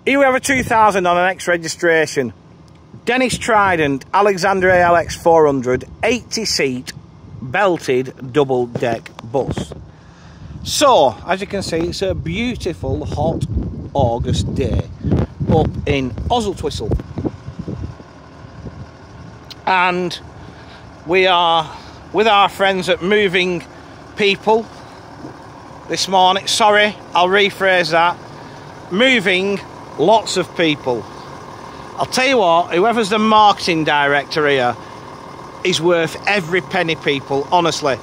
Here we have a 2000 on an X registration. Dennis Trident, Alexander ALX400, 80 seat, belted double deck bus. So, as you can see, it's a beautiful hot August day up in Oswestwhistle. And we are with our friends at Moving People this morning. Sorry, I'll rephrase that. Moving lots of people. I'll tell you what, whoever's the marketing director here is worth every penny, people, honestly.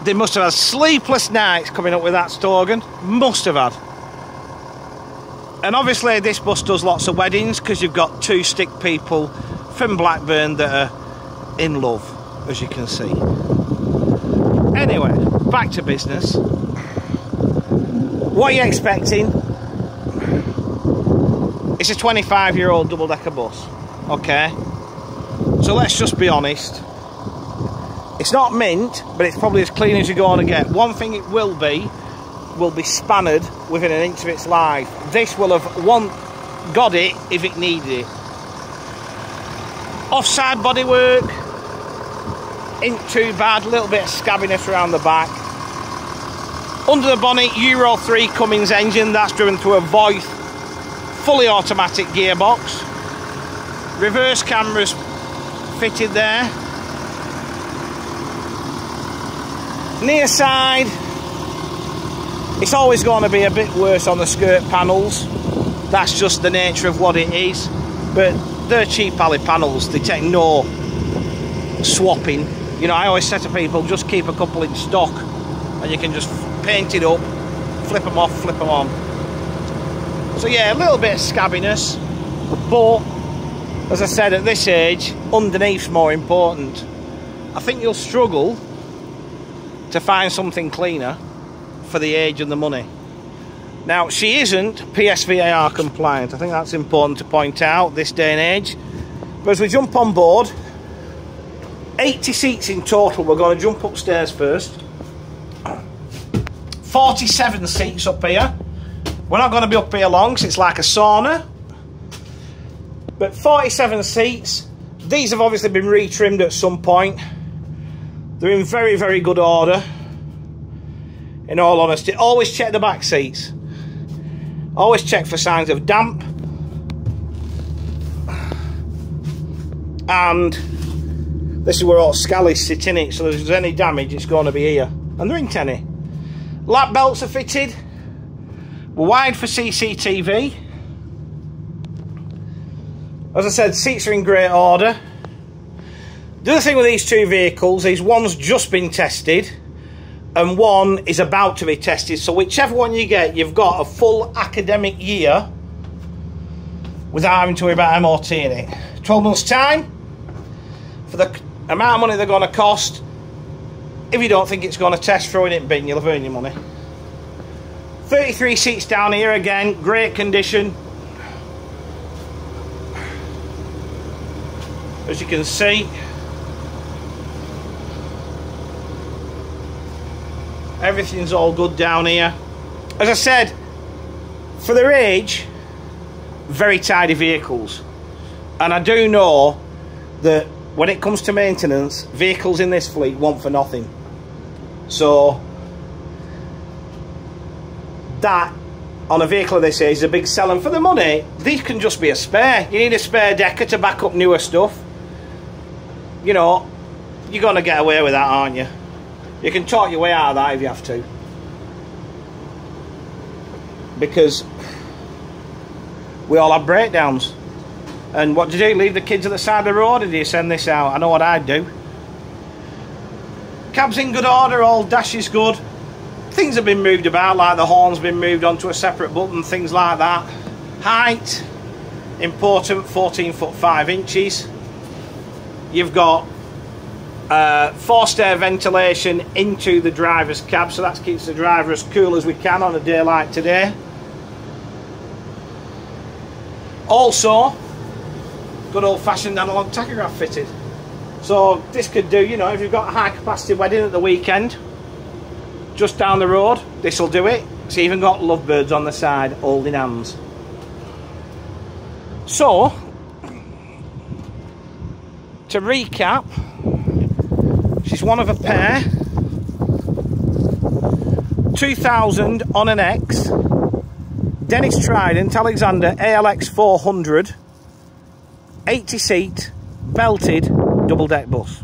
They must have had sleepless nights coming up with that slogan. Must have had. And obviously this bus does lots of weddings because you've got two stick people from Blackburn that are in love, as you can see. Anyway, back to business. What are you expecting? It's a 25-year-old double-decker bus, okay? So let's just be honest. It's not mint, but it's probably as clean as you're going to get. One thing it will be spannered within an inch of its life. This will have got it if it needed it. Offside bodywork, ain't too bad. A little bit of scabbiness around the back. Under the bonnet, Euro 3 Cummins engine. That's driven through a Voith fully automatic gearbox. Reverse cameras fitted there. Near side, it's always going to be a bit worse on the skirt panels. That's just the nature of what it is. But they're cheap alley panels. They take no swapping. You know, I always say to people, just keep a couple in stock and you can just paint it up, flip them off, flip them on. So yeah, a little bit of scabbiness, but as I said, at this age, underneath's more important. I think you'll struggle to find something cleaner for the age and the money. Now, she isn't PSVAR compliant. I think that's important to point out this day and age. But as we jump on board, 80 seats in total. We're going to jump upstairs first. 47 seats up here. We're not going to be up here long, so it's like a sauna. But 47 seats. These have obviously been retrimmed at some point. They're in very, very good order. In all honesty, always check the back seats. Always check for signs of damp. And this is where all scallies sit in it, so if there's any damage, it's going to be here. And they're in tenny. Lap belts are fitted. We're wide for CCTV. As I said, seats are in great order. The other thing with these two vehicles is one's just been tested and one is about to be tested. So whichever one you get, you've got a full academic year without having to worry about MOT-ing it. 12 months time for the amount of money they're going to cost. If you don't think it's going to test, throw it in bin, you'll have earned your money. 33 seats down here, again, great condition. As you can see, everything's all good down here. As I said, for their age, very tidy vehicles. And I do know that when it comes to maintenance, vehicles in this fleet want for nothing. So that on a vehicle of this age is a big selling. For the money, these can just be a spare. You need a spare decker to back up newer stuff. You know, you're going to get away with that, aren't you? You can talk your way out of that if you have to. Because we all have breakdowns. And what do you do? Leave the kids at the side of the road, or do you send this out? I know what I'd do. Cab's in good order, all dash is good. Things have been moved about, like the horn's been moved onto a separate button, things like that. Height, important, 14'5". You've got forced air ventilation into the driver's cab, so that keeps the driver as cool as we can on a day like today. Also, good old-fashioned analog tachograph fitted. So this could do, you know, if you've got a high capacity wedding at the weekend, just down the road, this will do it. It's even got lovebirds on the side holding hands. So, to recap, she's one of a pair. 2000 on an X. Dennis Trident Alexander ALX400. 80 seat, belted, double deck bus.